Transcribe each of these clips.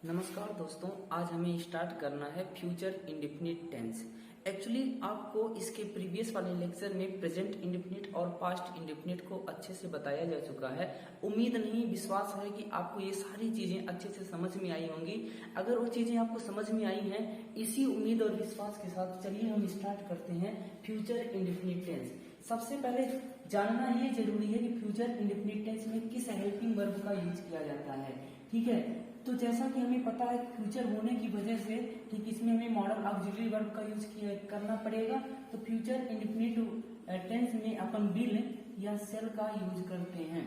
नमस्कार दोस्तों, आज हमें स्टार्ट करना है फ्यूचर इंडेफिनिट टेंस। एक्चुअली आपको इसके प्रीवियस वाले लेक्चर में प्रेजेंट इंडेफिनिट और पास्ट इंडेफिनिट को अच्छे से बताया जा चुका है। उम्मीद नहीं, विश्वास है कि आपको ये सारी चीजें अच्छे से समझ में आई होंगी। अगर वो चीजें आपको समझ में आई हैं, इसी उम्मीद और विश्वास के साथ चलिए हम स्टार्ट करते हैं फ्यूचर इंडेफिनिट टेंस। सबसे पहले जानना ये जरूरी है कि फ्यूचर इंडेफिनिट टेंस में किस हेल्पिंग वर्ब का यूज किया जाता है। ठीक है, तो जैसा कि हमें पता है फ्यूचर होने की वजह से ठीक इसमें हमें मॉडल ऑक्सिलरी वर्ब का यूज करना पड़ेगा। तो फ्यूचर इंडेफिनिट टेंस में अपन विल या शेल का यूज करते हैं।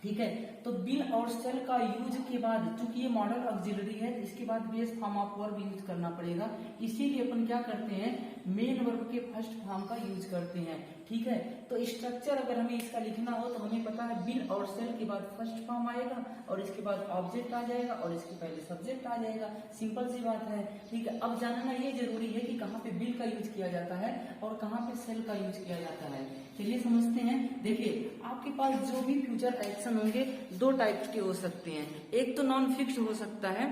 ठीक है, तो विल और शेल का यूज के बाद, चूंकि ये मॉडल ऑक्सिलरी है, इसके बाद base form of verb use करना पड़ेगा। इसीलिए अपन क्या करते हैं, मेन वर्ब के फर्स्ट फॉर्म का यूज करते हैं। ठीक है, तो स्ट्रक्चर अगर हमें इसका लिखना हो तो हमें पता है विल और शेल के बाद फर्स्ट फॉर्म आएगा और इसके बाद ऑब्जेक्ट आ जाएगा और इसके पहले सब्जेक्ट आ जाएगा। सिंपल सी बात है। ठीक है, अब जानना ये जरूरी है कि कहाँ पे विल का यूज किया जाता है और कहाँ पे शेल का यूज किया जाता है। चलिए समझते हैं। देखिए, आपके पास जो भी फ्यूचर एक्शन होंगे दो टाइप के हो सकते हैं। एक तो नॉन फिक्स्ड हो सकता है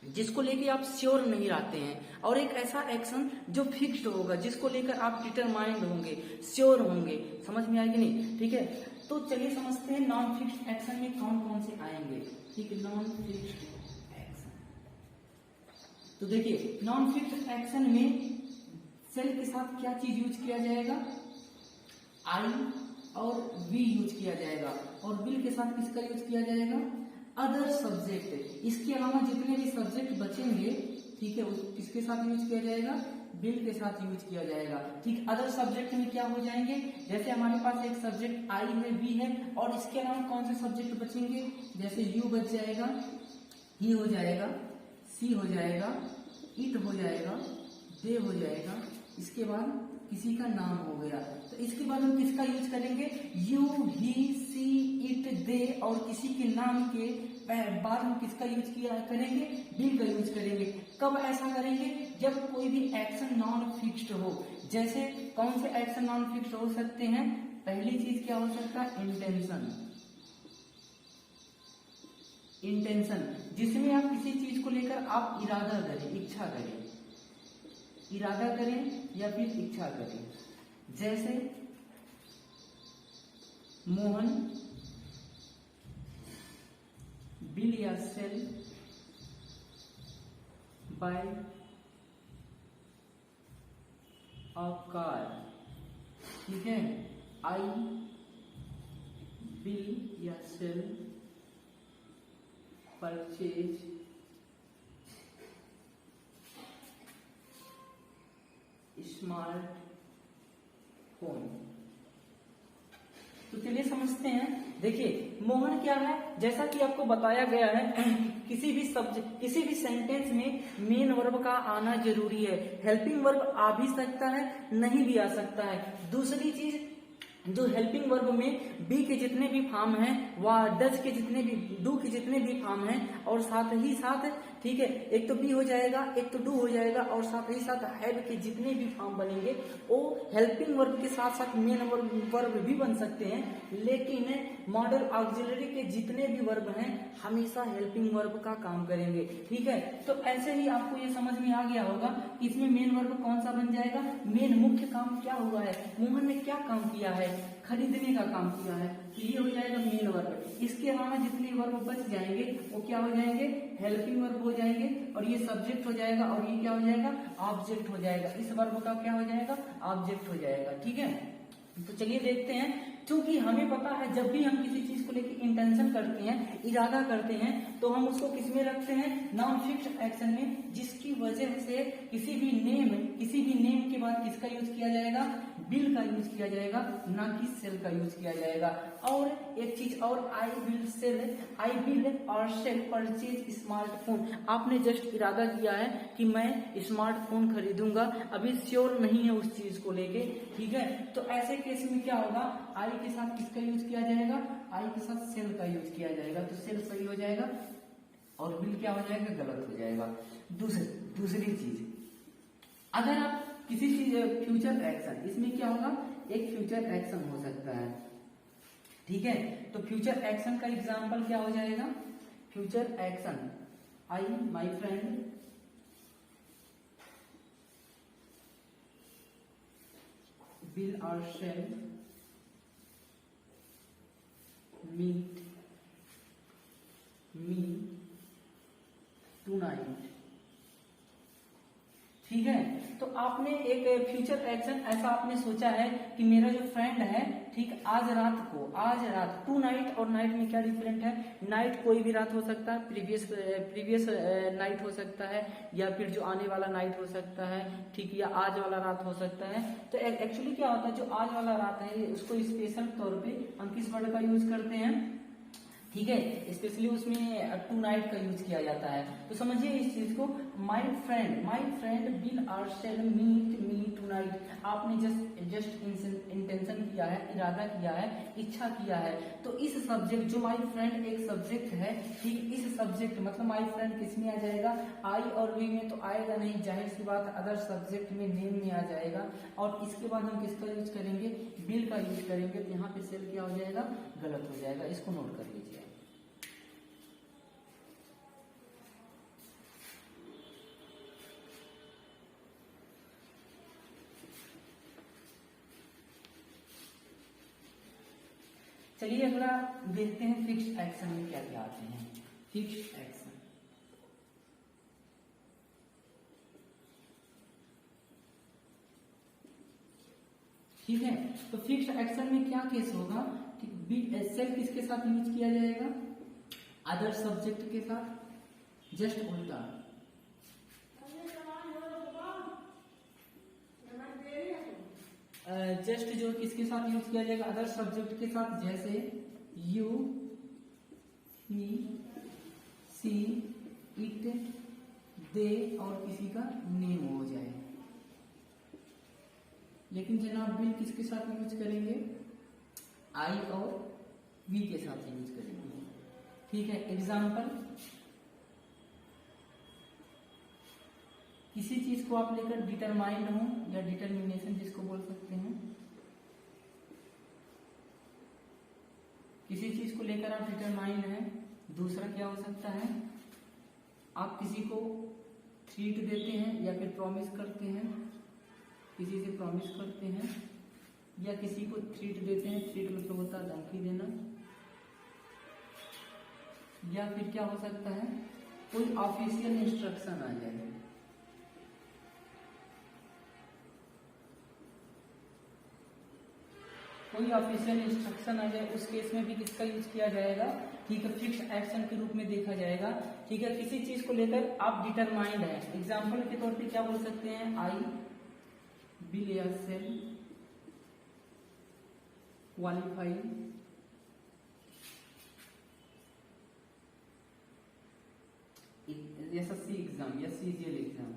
जिसको लेके आप श्योर नहीं रहते हैं, और एक ऐसा एक्शन जो फिक्स्ड होगा जिसको लेकर आप डिटरमाइंड होंगे, श्योर होंगे। समझ में आएगी नहीं? ठीक है, तो चलिए समझते हैं नॉन फिक्स्ड एक्शन में कौन कौन से आएंगे। ठीक है, नॉन फिक्स्ड एक्शन। तो देखिए, नॉन फिक्स्ड एक्शन में सेल के साथ क्या चीज यूज किया जाएगा, आई और वी यूज किया जाएगा, और विल के साथ किसका यूज किया जाएगा, अदर सब्जेक्ट। इसके अलावा जितने भी सब्जेक्ट बचेंगे, ठीक है, किसके साथ यूज किया जाएगा, विल के साथ यूज किया जाएगा। ठीक, अदर सब्जेक्ट में क्या हो जाएंगे, जैसे हमारे पास एक सब्जेक्ट आई है, वी है, और इसके अलावा कौन से सब्जेक्ट बचेंगे, जैसे यू बच जाएगा, ही हो जाएगा, सी हो जाएगा, इट हो जाएगा, दे हो जाएगा, इसके बाद किसी का नाम हो गया। तो इसके बाद हम किसका यूज करेंगे, यू, ही, सी, इट, दे, और किसी के नाम के बाद हम किसका यूज किया करेंगे, विल का यूज करेंगे। कब ऐसा करेंगे, जब कोई भी एक्शन नॉन फिक्स्ड हो। जैसे कौन से एक्शन नॉन फिक्स्ड हो सकते हैं, पहली चीज क्या हो सकता है, इंटेंशन। इंटेंशन जिसमें आप किसी चीज को लेकर आप इरादा करें, इच्छा करें, इरादा करें या फिर इच्छा करें। जैसे मोहन विल या सेल बाय अ कार। ठीक है, आई विल या सेल परचेज स्मार्ट फोन। तो चलिए समझते हैं। देखिए, मोहन क्या है, जैसा कि आपको बताया गया है किसी भी सब्जेक्ट, किसी भी सेंटेंस में मेन वर्ब का आना जरूरी है। हेल्पिंग वर्ब आ भी सकता है, नहीं भी आ सकता है। दूसरी चीज, जो हेल्पिंग वर्ब में बी के जितने भी फॉर्म हैं, वह डज के जितने भी, डू के जितने भी फॉर्म हैं, और साथ ही साथ, ठीक है, एक तो बी हो जाएगा, एक तो डू हो जाएगा, और साथ ही साथ हैव के जितने भी फॉर्म बनेंगे वो हेल्पिंग वर्ब के साथ साथ मेन वर्ब भी बन सकते हैं। लेकिन मॉडल ऑक्सिलरी के जितने भी वर्ब हैं हमेशा हेल्पिंग वर्ब का काम करेंगे। ठीक है, तो ऐसे ही आपको ये समझ में आ गया होगा कि इसमें मेन वर्ब कौन सा बन जाएगा। मेन मुख्य काम क्या हुआ है, मोहन ने क्या काम किया है, खरीदने का काम किया है, तो ये हो जाएगा मेन वर्ब। इसके अलावा जितने वर्ब बच जाएंगे वो क्या हो जाएंगे, हेल्पिंग वर्ब हो जाएंगे, और ये सब्जेक्ट हो जाएगा, और ये क्या हो जाएगा, ऑब्जेक्ट हो जाएगा। इस वर्ब का क्या हो जाएगा, ऑब्जेक्ट हो जाएगा। ठीक है, तो चलिए देखते हैं। क्योंकि हमें पता है जब भी हम किसी चीज को लेकर इंटेंशन करते हैं, इरादा करते हैं, तो हम उसको किसमें रखते हैं, नॉन फिक्स्ड एक्शन में, जिसकी वजह से किसी भी नेम के बाद किसका यूज किया जाएगा, विल का यूज किया जाएगा, ना कि सेल का यूज किया जाएगा। और एक चीज और, आई विल और सेल परचेज स्मार्टफोन। आपने जस्ट इरादा किया है कि मैं स्मार्टफोन खरीदूंगा, अभी श्योर नहीं है उस चीज को लेके। ठीक है, तो ऐसे केस में क्या होगा, आई के साथ किसका यूज किया जाएगा, आई के साथ सेल का यूज किया जाएगा, तो सेल सही हो जाएगा और विल क्या हो जाएगा, गलत हो जाएगा। दूसरी चीज, अगर आप किसी चीज फ्यूचर एक्शन, इसमें क्या होगा, एक फ्यूचर एक्शन हो सकता है। ठीक है, तो फ्यूचर एक्शन का एग्जाम्पल क्या हो जाएगा, future action I, my friend, will or shall meet me tonight। ठीक है, तो आपने एक फ्यूचर एक्शन ऐसा आपने सोचा है कि मेरा जो फ्रेंड है, ठीक, आज रात, टू नाइट, और नाइट में क्या डिफरेंट है, नाइट कोई भी रात हो सकता है, प्रीवियस नाइट हो सकता है, या फिर जो आने वाला नाइट हो सकता है, ठीक, या आज वाला रात हो सकता है। तो एक्चुअली क्या होता है, जो आज वाला रात है उसको स्पेशल तौर पे हम किस वर्ड का यूज करते हैं, ठीक है, स्पेशली उसमें टू नाइट का यूज किया जाता है। तो समझिए इस चीज को, माय फ्रेंड विल और शैल मीट मी टुनाइट। आपने जस्ट इंटेंशन किया है, इरादा किया है, इच्छा किया है। तो इस सब्जेक्ट, जो माय फ्रेंड एक सब्जेक्ट है, ठीक, इस सब्जेक्ट मतलब माय फ्रेंड किस में आ जाएगा, आई और वी में तो आएगा नहीं, जाहिर सी बात अदर सब्जेक्ट में नेम में आ जाएगा। और इसके बाद हम किसका यूज करेंगे, विल का यूज करेंगे। तो यहाँ पे सेल क्या हो जाएगा, गलत हो जाएगा, इसको नोट कर लीजिए। चलिए अगला देखते हैं फिक्स्ड एक्शन में क्या क्या आते हैं। फिक्स्ड एक्शन, ठीक है, तो फिक्स्ड एक्शन में क्या केस होगा, ठीक, सेल किसके साथ यूज किया जाएगा, अदर सब्जेक्ट के साथ, जस्ट उल्टा। जस्ट जो किसके साथ यूज किया जाएगा, अदर सब्जेक्ट के साथ, जैसे यू, ही, सी, इट, दे, और किसी का नेम हो जाए। लेकिन जनाब विल किसके साथ यूज करेंगे, आई और वी के साथ यूज करेंगे। ठीक है, एग्जाम्पल, किसी चीज को आप लेकर डिटरमाइंड हो या डिटर्मिनेशन जिसको बोल सकते हैं, किसी चीज को लेकर आप डिटरमाइंड हैं। दूसरा क्या हो सकता है, आप किसी को ट्रीट देते हैं या फिर प्रॉमिस करते हैं, किसी से प्रॉमिस करते हैं या किसी को ट्रीट देते हैं। ट्रीट मतलब होता है धमकी देना। या फिर क्या हो सकता है, कोई ऑफिशियल इंस्ट्रक्शन आ जाए, कोई ऑफिशियल इंस्ट्रक्शन आ जाए, उस केस में भी किसका यूज किया जाएगा, ठीक है, फिक्स्ड एक्शन के रूप में देखा जाएगा। ठीक है, किसी चीज को लेकर आप डिटरमाइंड है। एग्जाम्पल के तौर पे क्या बोल सकते हैं, आई विल या सेल क्वालिफाई एसएससी एग्जाम या सीजीएल एग्जाम।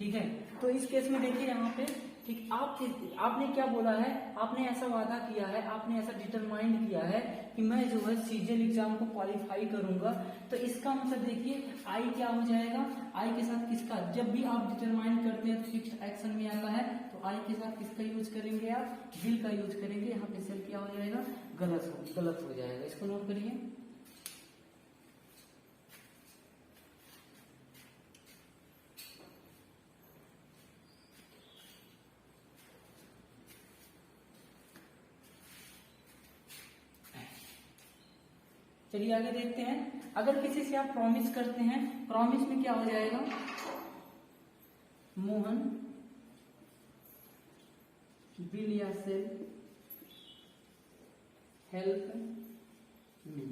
ठीक है, तो इस केस में देखिए यहाँ पे, ठीक, आपने क्या बोला है, आपने ऐसा वादा किया है, आपने ऐसा डिटरमाइंड किया है कि मैं जो है सीजीएल एग्जाम को क्वालिफाई करूंगा। तो इसका मतलब देखिए आई क्या हो जाएगा, आई के साथ किसका, जब भी आप डिटरमाइंड करते हैं तो फिक्स्ड एक्शन में आता है, तो आई के साथ किसका यूज करेंगे, आप विल का यूज करेंगे। यहाँ पे सेल क्या हो जाएगा, गलत हो जाएगा, इसको नोट करिए। चलिए आगे देखते हैं। अगर किसी से आप प्रॉमिस करते हैं, प्रॉमिस में क्या हो जाएगा, मोहन विल या सेल हेल्प मी।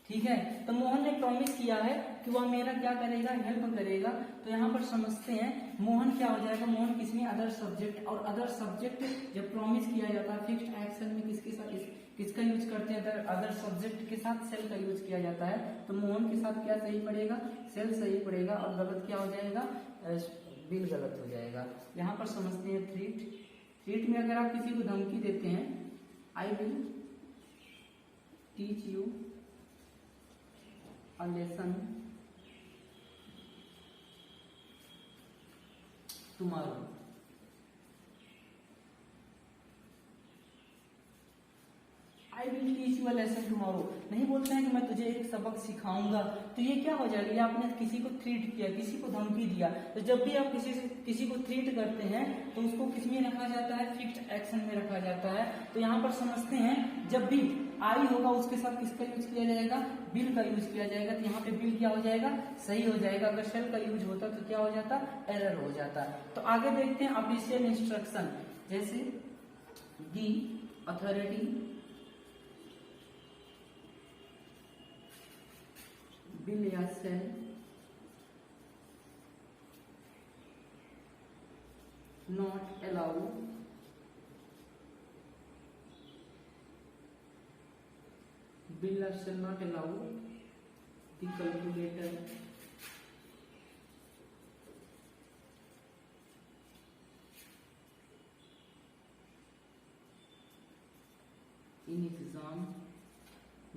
ठीक है, तो मोहन ने प्रॉमिस किया है कि वह मेरा क्या करेगा, हेल्प करेगा। तो यहाँ पर समझते हैं मोहन क्या हो जाएगा, मोहन किसमें, अदर सब्जेक्ट, और अदर सब्जेक्ट जब प्रॉमिस किया जाता है फिक्स्ड एक्शन में किसके साथ, किसका यूज करते हैं, अदर सब्जेक्ट के साथ सेल का यूज किया जाता है। तो मोहन के साथ क्या सही पड़ेगा, सेल सही पड़ेगा, और गलत क्या हो जाएगा, विल गलत हो जाएगा। यहाँ पर समझते हैं ट्रीट। ट्रीट में अगर आप किसी को धमकी देते हैं, I will teach you a lesson tomorrow, teach you a lesson tomorrow, नहीं बोलता है कि मैं तुझे एक सबक सिखाऊंगा। तो ये क्या हो जाएगा, ये आपने किसी को थ्रीट किया, किसी को धमकी दिया। तो जब भी आप किसी को थ्रीट करते हैं तो उसको किस में रखा जाता है, फिक्स्ड एक्शन में रखा जाता है। तो यहाँ पर समझते हैं, जब भी आई होगा उसके साथ किसका यूज किया जाएगा, बिल का यूज किया जाएगा। तो यहाँ पे बिल क्या हो जाएगा, सही हो जाएगा। अगर शेल का यूज होता तो क्या हो जाता, एरर हो जाता। तो आगे देखते हैं ऑफिशियल इंस्ट्रक्शन, जैसे दी अथॉरिटी बिल या shall not allow bill or shall not allow the calculator in exam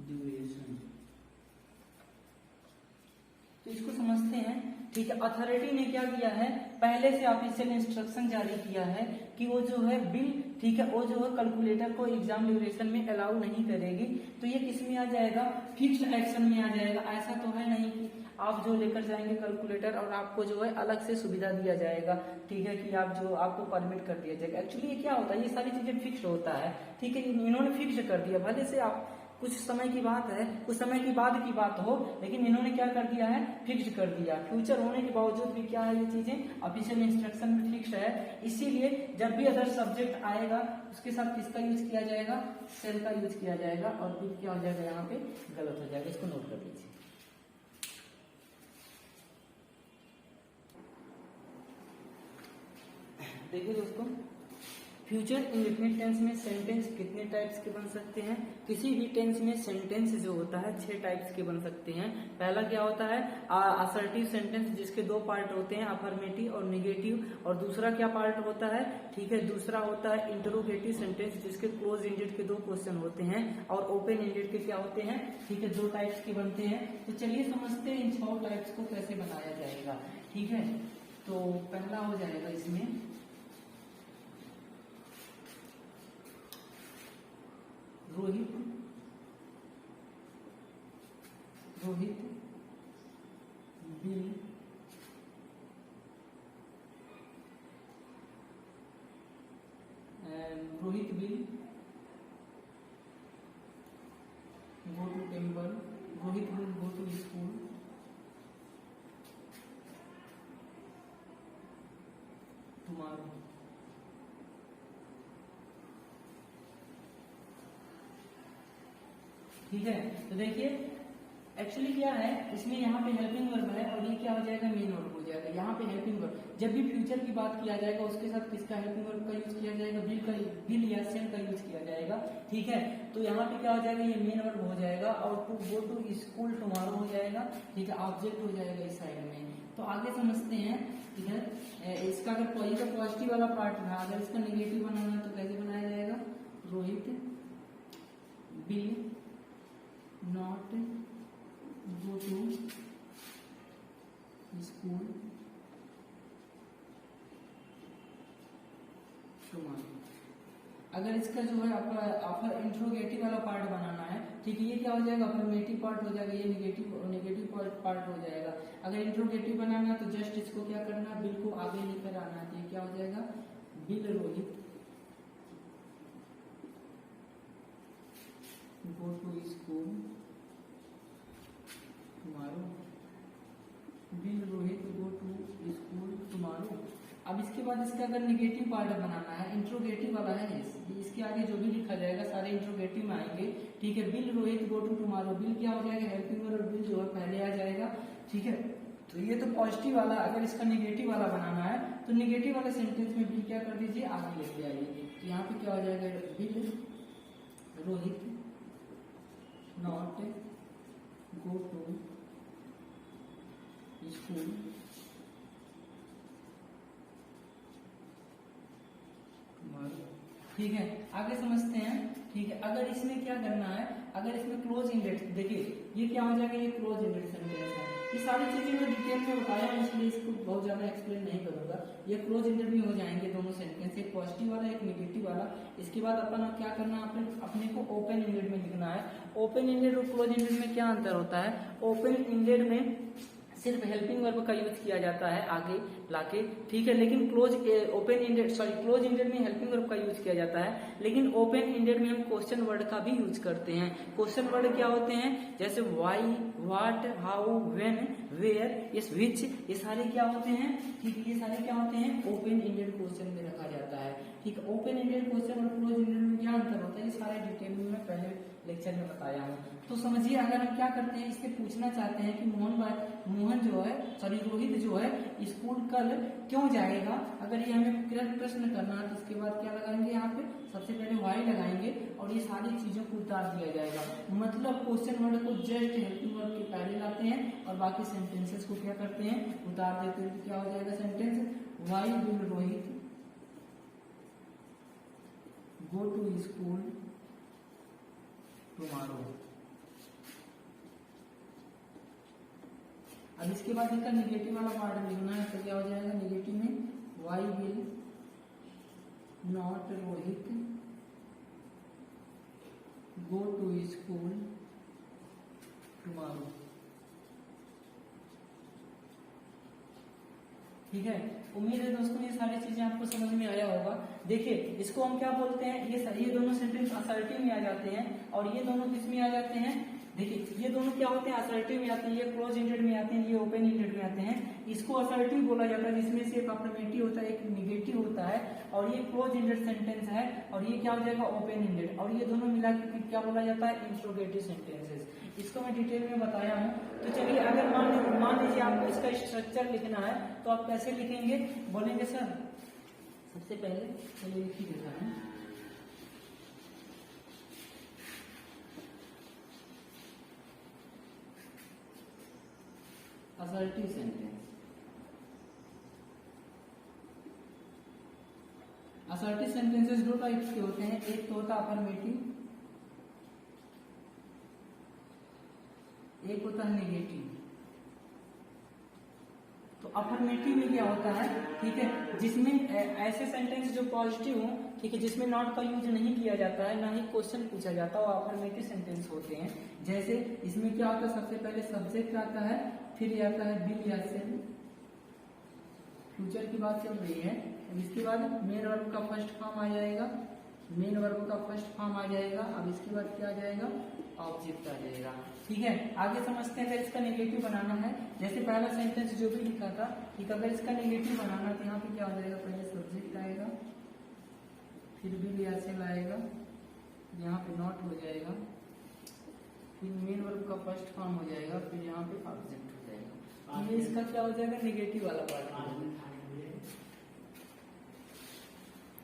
duration। तो इसको समझते हैं, ठीक है। अथॉरिटी ने क्या किया है, पहले से ऑफिशियल इंस्ट्रक्शन जारी किया है कि वो जो है बिल, ठीक है, वो जो है कैलकुलेटर को एग्जाम ड्यूरेशन में अलाउ नहीं करेगी। तो ये किस में आ जाएगा, फिक्स्ड एक्शन में आ जाएगा। ऐसा तो है नहीं कि आप जो लेकर जाएंगे कैलकुलेटर और आपको जो है अलग से सुविधा दिया जाएगा, ठीक है, कि आप जो आपको परमिट कर दिया जाएगा। एक्चुअली ये क्या होता है, ये सारी चीजें फिक्स्ड होता है, ठीक है। इन्होंने फिक्स कर दिया, भले से आप कुछ समय की बात है, कुछ समय की बाद की बात हो, लेकिन इन्होंने क्या कर दिया है, फिक्स्ड कर दिया। फ्यूचर होने के बावजूद भी क्या है, ये चीजें ऑफिशियल इंस्ट्रक्शन में फिक्स्ड है। इसीलिए जब भी अदर सब्जेक्ट आएगा उसके साथ किसका यूज किया जाएगा, सेल का यूज किया जाएगा, और बिल क्या हो जाएगा, यहाँ पे गलत हो जाएगा। इसको नोट कर लीजिए। देखिए दोस्तों, फ्यूचर इंडेफिनिट टेंस में सेंटेंस कितने टाइप्स के बन सकते हैं। किसी भी टेंस में सेंटेंस जो होता है 6 टाइप्स के बन सकते हैं। पहला क्या होता है, असर्टिव सेंटेंस, जिसके 2 पार्ट होते हैं, अफर्मेटिव और निगेटिव। और दूसरा क्या पार्ट होता है, ठीक है, दूसरा होता है इंटरोगेटिव सेंटेंस, जिसके क्लोज एंडेड के 2 क्वेश्चन होते हैं, और ओपन एंडेड के क्या होते हैं, ठीक है, 2 टाइप्स के बनते हैं। तो चलिए समझते हैं इन 6 टाइप्स को कैसे बनाया जाएगा, ठीक है। तो पहला हो जाएगा इसमें Rohit bill Rohit bill go to temple, Rohit will go to school tomorrow. ठीक है, तो देखिए एक्चुअली क्या है, इसमें यहाँ पे हेल्पिंग वर्ब है और ये क्या हो जाएगा, मेन वर्ब हो जाएगा। यहाँ पे हेल्पिंग वर्ब, जब भी फ्यूचर की बात किया जाएगा उसके साथ किसका हेल्पिंग वर्ब का यूज किया जाएगा, बिल या सेल का यूज किया जाएगा, ठीक है। तो यहाँ पे क्या हो जाएगा, ये मेन वर्ब हो जाएगा, और to go to school tomorrow हो जाएगा, ठीक है, ऑब्जेक्ट हो जाएगा इस साइड में। तो आगे समझते हैं, ठीक है। इसका अगर ये तो पॉजिटिव वाला पार्ट था, अगर इसका निगेटिव बनाना है तो कैसे बनाया जाएगा, Rohit bill not go to school tomorrow. अगर इसका जो है अपर इंट्रोगेटिव वाला पार्ट बनाना है, ठीक है, ये क्या हो जाएगा, अफर्मेटिव पार्ट हो जाएगा, ये निगेटिव पार्ट हो जाएगा। अगर इंट्रोगेटिव बनाना है तो जस्ट इसको क्या करना है, बिल को आगे लेकर आना है, तो क्या हो जाएगा, bill Rohit go to school tomorrow, bill Rohit go to school tomorrow. अब इसके बाद इसका अगर निगेटिव पार्ट बनाना है, इंट्रोगेटिव वाला है, इसके आगे जो भी लिखा जाएगा सारे इंट्रोगेटिव में आएंगे, ठीक है। Bill Rohit go to tomorrow, bill क्या हो जाएगा, हेल्पिंग वर्ब, और बिल जो है पहले आ जाएगा, ठीक है। तो ये तो पॉजिटिव वाला। अगर इसका निगेटिव वाला बनाना है तो निगेटिव वाले सेंटेंस में बिल क्या कर दीजिए, आगे लेके आइए। तो यहाँ पे क्या हो जाएगा, bill Rohit not go to school ठीक है। आगे समझते हैं, ठीक है। अगर इसमें क्या करना है, अगर इसमें क्लोज इंडेड, देखिए ये क्या हो जाएगा, ये क्लोज इंडेड सेंटेंस है, ये सारी चीजें मैं डिटेल में बताया हूँ, इसलिए इसको बहुत ज्यादा एक्सप्लेन नहीं करूंगा। ये क्लोज एंडेड में हो जाएंगे दोनों सेंटेंस, एक पॉजिटिव वाला एक नेगेटिव वाला। इसके बाद अपन क्या करना है, अपने को ओपन एंडेड में लिखना है। ओपन एंडेड और क्लोज एंडेड में क्या अंतर होता है? ओपन एंडेड में सिर्फ हेल्पिंग वर्ब का यूज किया जाता है आगे लाके, ठीक है, लेकिन क्लोज एंडेड में हेल्पिंग वर्ब का यूज किया जाता है, लेकिन ओपन एंडेड में हम क्वेश्चन वर्ड का भी यूज करते हैं। क्वेश्चन वर्ड क्या होते हैं? जैसे why, what, how, when, where, yes, which, ये सारे क्या होते हैं? ठीक है, ये सारे क्या होते हैं? ओपन एंडेड क्वेश्चन में रखा जाता है। ठीक है, ओपन एंडेड क्वेश्चन और क्लोज एंडेड में क्या अंतर होता है, ये सारे डिटेल में मैं पहले लेक्चर में बताया हूँ। तो समझिए, अगर हम क्या करते हैं, इससे पूछना चाहते हैं कि मोहन जो है, रोहित जो है स्कूल कल क्यों जाएगा, अगर ये हमें प्रश्न करना है तो इसके बाद क्या लगाएंगे, यहाँ पे सबसे पहले वाई लगाएंगे और ये सारी चीजों को उतार दिया जाएगा। मतलब क्वेश्चन वर्ड को जस्ट हेल्पिंग वर्ड के पहले लाते हैं और बाकी सेंटेंसेस को क्या करते हैं, उतार देते हैं। तो क्या हो जाएगा sentence, why will Rohit go to school tomorrow. अब इसके बाद इसका निगेटिव वाला पार्ट लिखना है, तो क्या हो जाएगा निगेटिव में, why will not Rohit go to school tomorrow. ठीक है, उम्मीद है दोस्तों ये सारी चीजें आपको समझ में आया होगा। देखिए, इसको हम क्या बोलते हैं, ये दोनों सेंटेंस असर्टिव में आ जाते हैं और ये दोनों किस में आ जाते हैं? देखिए, ये दोनों क्या होते हैं, असर्टिव में आते हैं, ये क्लोज एंडेड में आते हैं, ये ओपन एंडेड में आते हैं। इसको असर्टिव बोला जाता है जिसमें से एक अफर्मेटिव होता है, एक निगेटिव होता है, और ये क्लोज एंडेड सेंटेंस है, और ये क्या हो जाएगा, ओपन एंडेड, और ये दोनों मिला के क्या बोला जाता है, इंट्रोगेटिव सेंटेंसेस। इसको मैं डिटेल में बताया हूँ। तो चलिए, अगर मान लीजिए आपको इसका स्ट्रक्चर लिखना है तो आप कैसे लिखेंगे, बोलेंगे सर? सबसे पहले चलिए लिख ही देता हूँ। असर्टिव सेंटेंस, असर्टिव सेंटेंसेस दो टाइप्स के होते हैं, एक तो होता है अफर्मेटिव, एक होता है नेगेटिव। तो अफर्मेटिव में क्या होता है, ठीक है, जिसमें ऐसे सेंटेंस जो पॉजिटिव हो, ठीक है, जिसमें नॉट का यूज नहीं किया जाता है, ना ही क्वेश्चन पूछा जाता है, वो अफर्मेटिव सेंटेंस होते हैं। जैसे इसमें क्या होता है, सबसे पहले सब्जेक्ट आता है, फिर आता है बिल या सेल, फ्यूचर की बात चल रही है। इसके बाद मेन वर्ब का फर्स्ट फॉर्म आ जाएगा, मेन वर्ब का फर्स्ट फॉर्म आ जाएगा। अब इसके बाद क्या आ जाएगा, ऑब्जेक्ट आ जाएगा। ठीक है, आगे समझते हैं। अगर इसका नेगेटिव बनाना है, जैसे पहला सेंटेंस जो भी लिखा था, ठीक, अगर इसका नेगेटिव बनाना है तो यहाँ पे क्या हो जाएगा, पहले सब्जेक्ट आएगा, फिर बिल या सेल आएगा, यहाँ पे नॉट हो जाएगा, फिर मेन वर्ब का फर्स्ट फॉर्म हो जाएगा, फिर यहाँ पे ऑब्जेक्ट हो जाएगा। ये इसका क्या हो जाएगा, नेगेटिव वाला पार्ट।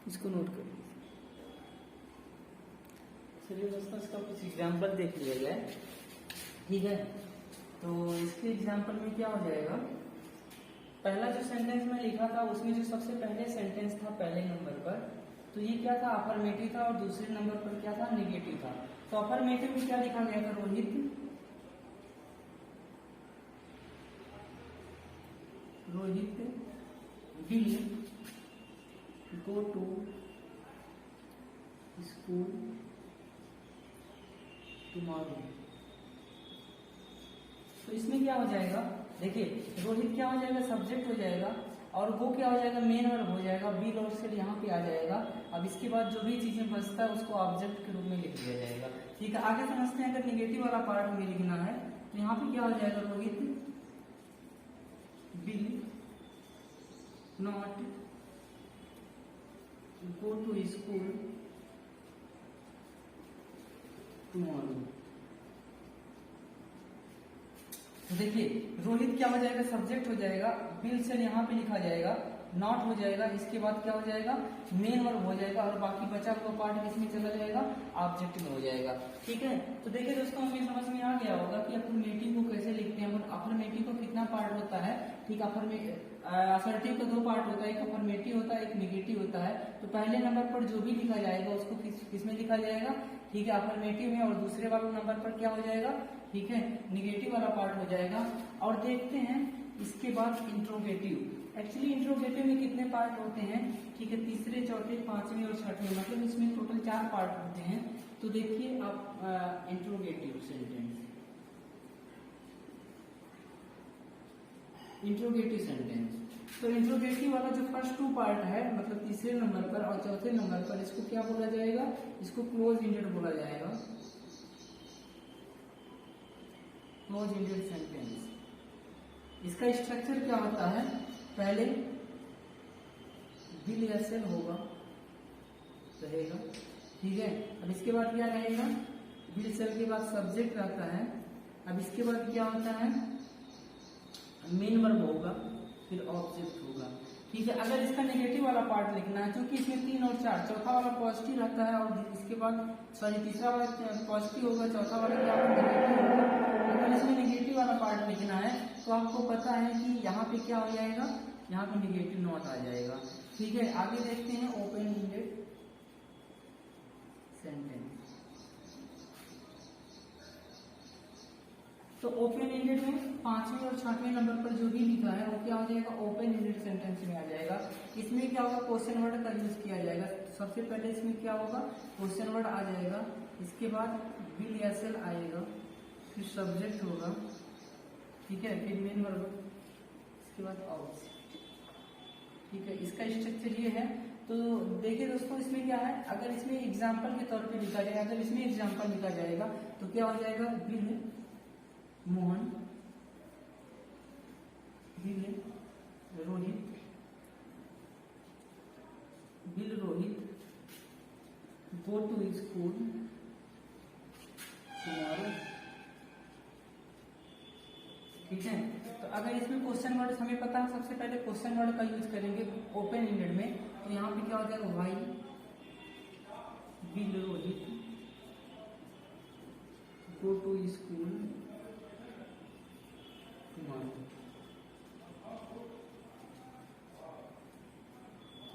इसको नोट कर लीजिए। चलिए दोस्तों, इसका कुछ एग्जाम्पल देख लिया जाए। ठीक है, तो इसके एग्जाम्पल में क्या हो जाएगा, पहला जो सेंटेंस में लिखा था उसमें जो सबसे पहले सेंटेंस था पहले नंबर पर, तो ये क्या था, अफर्मेटिव था, और दूसरे नंबर पर क्या था, नेगेटिव था। तो अफर्मेटिव में क्या लिखा गया था, Rohit will go to school tomorrow. तो इसमें क्या हो जाएगा, देखिए, रोहित क्या हो जाएगा, सब्जेक्ट हो जाएगा, और वो क्या हो जाएगा, मेन वर्ब हो जाएगा, बिल और सेल यहाँ पे आ जाएगा। अब इसके बाद जो भी चीजें बचता है उसको ऑब्जेक्ट के रूप में लिख दिया जाएगा। ठीक है, आगे समझते हैं। अगर निगेटिव वाला पार्ट में लिखना है तो यहाँ पे क्या हो जाएगा, Rohit will not go to school tomorrow. तो देखिए, रोहित क्या हो जाएगा, सब्जेक्ट हो जाएगा, बिल से यहाँ पे लिखा जाएगा, नॉट हो जाएगा, इसके बाद क्या हो जाएगा, मेन वर्ब हो जाएगा, और बाकी बचा हुआ पार्ट किसमें चला जाएगा, ऑब्जेक्ट में हो जाएगा। ठीक है, तो देखिए दोस्तों, हमें समझ में आ गया होगा कि अफर्मेटिव को कैसे लिखते हैं। अफर्मेटिव को कितना पार्ट होता है, ठीक, असर्टिव का दो पार्ट होता है, एक अफर्मेटिव होता है, एक नेगेटिव होता है। होता है तो पहले नंबर पर जो भी लिखा जाएगा उसको किस में लिखा जाएगा, ठीक है, अफर्मेटिव में, और दूसरे वाले नंबर पर क्या हो जाएगा, ठीक है, निगेटिव वाला पार्ट हो जाएगा। और देखते हैं इसके बाद इंट्रोगेटिव। एक्चुअली इंट्रोगेटिव में कितने पार्ट होते हैं, ठीक है, तीसरे, चौथे, पांचवें और छठवें, मतलब इसमें टोटल 4 पार्ट होते हैं। तो देखिए आप इंट्रोगेटिव सेंटेंस, इंट्रोगेटिव सेंटेंस, तो इंट्रोगेटिव वाला जो फर्स्ट 2 पार्ट है, मतलब तीसरे नंबर पर और चौथे नंबर पर, इसको क्या बोला जाएगा, इसको क्लोज इंडेड बोला जाएगा, क्लोज इंडेड सेंटेंस। इसका स्ट्रक्चर क्या होता है, पहले विल या शैल होगा, रहेगा, ठीक है। अब इसके बाद क्या रहेगा, विल शैल के बाद सब्जेक्ट रहता है। अब इसके बाद क्या होता है, मेन वर्ब होगा, फिर ऑब्जेक्ट होगा, ठीक है। अगर इसका नेगेटिव वाला पार्ट लिखना है, क्योंकि इसमें 3 और 4, चौथा वाला पॉजिटिव रहता है और इसके बाद तीसरा वाला पॉजिटिव होगा, चौथा वाला क्या होगा, नेगेटिव होगा। अगर इसमें नेगेटिव वाला पार्ट लिखना है तो आपको पता है कि यहाँ पे क्या हो जाएगा, यहाँ पे नेगेटिव नोट आ जाएगा, ठीक है। आगे देखते हैं ओपन इंडेड सेंटेंस। तो ओपन इंडेड में 5वें और 6वें नंबर पर जो भी लिखा है वो क्या हो जाएगा, ओपन इंडेड सेंटेंस में आ जाएगा। इसमें क्या होगा, क्वेश्चन वर्ड का यूज किया जाएगा। सबसे पहले इसमें क्या होगा, क्वेश्चन वर्ड आ जाएगा, इसके बाद विल या शैल आएगा, फिर सब्जेक्ट होगा, ठीक है, फिर मेन वर्ब, इसके बाद ऑब्जेक्ट, ठीक है। इसका स्ट्रक्चर ये है। तो देखिए दोस्तों, इसमें क्या है, अगर इसमें एग्जाम्पल के तौर पे लिखा जाए, अगर इसमें एग्जाम्पल लिखा जाएगा तो क्या हो जाएगा, will Mohan, will Rohit, will Rohit go to school tomorrow, ठीक है। तो अगर इसमें क्वेश्चन वर्ड हमें पता है, सबसे पहले क्वेश्चन वर्ड का यूज करेंगे ओपन इंडेड में, तो यहाँ पे क्या हो जाएगा, why will Rohit go to school tomorrow.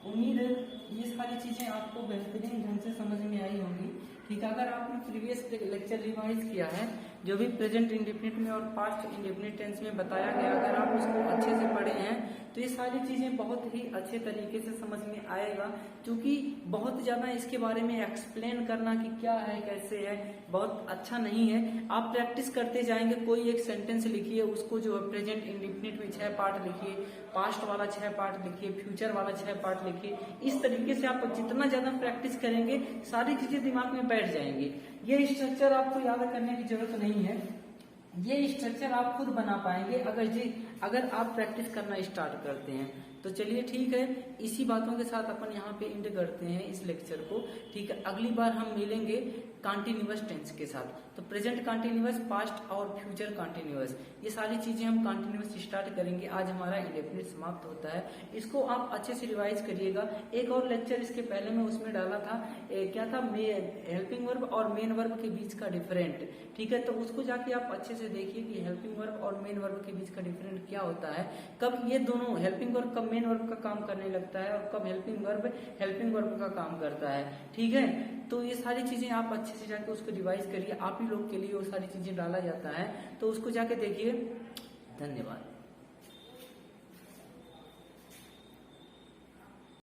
उम्मीद है ये सारी चीजें आपको बेहतरीन ढंग से समझ में आई होंगी, ठीक है। अगर आपने प्रीवियस लेक्चर रिवाइज किया है, जो भी प्रेजेंट इंडेफिनिट में और पास्ट इंडेफिनिट टेंस में बताया गया, अगर आप उसको अच्छे से पढ़े हैं तो ये सारी चीजें बहुत ही अच्छे तरीके से समझ में आएगा। क्योंकि बहुत ज्यादा इसके बारे में एक्सप्लेन करना कि क्या है कैसे है बहुत अच्छा नहीं है। आप प्रैक्टिस करते जाएंगे, कोई एक सेंटेंस लिखिए, उसको जो है प्रेजेंट इंडेफिनिट में 6 पार्ट लिखिए, पास्ट वाला 6 पार्ट लिखिए, फ्यूचर वाला 6 पार्ट लिखिए। इस तरीके से आप जितना ज्यादा प्रैक्टिस करेंगे सारी चीजें दिमाग में बैठ जाएंगी। ये स्ट्रक्चर आपको याद करने की जरूरत नहीं है, ये स्ट्रक्चर आप खुद बना पाएंगे अगर आप प्रैक्टिस करना स्टार्ट करते हैं। तो चलिए ठीक है, इसी बातों के साथ अपन यहाँ पे एंड करते हैं इस लेक्चर को, ठीक है। अगली बार हम मिलेंगे कॉन्टिन्यूअस टेंस के साथ। तो प्रेजेंट कॉन्टिन्यूअस, पास्ट और फ्यूचर कॉन्टिन्यूअस, ये सारी चीजें हम कॉन्टिन्यूअस स्टार्ट करेंगे। आज हमारा इंडेफिनिट समाप्त होता है, इसको आप अच्छे से रिवाइज करिएगा। एक और लेक्चर इसके पहले मैं उसमें डाला था, क्या था, हेल्पिंग वर्ब और मेन वर्ब के बीच का डिफरेंट, ठीक है। तो उसको जाके आप अच्छे से देखिए कि हेल्पिंग वर्ब और मेन वर्ब के बीच का डिफरेंट क्या होता है, कब ये दोनों हेल्पिंग वर्ब कब मेन वर्ब का काम करने लगता है और कब हेल्पिंग वर्ब का काम करता है, ठीक है। तो ये सारी चीजें आप अच्छे से जाके उसको रिवाइज करिए, आप ही लोग के लिए वो सारी चीजें डाला जाता है, तो उसको जाके देखिए। धन्यवाद।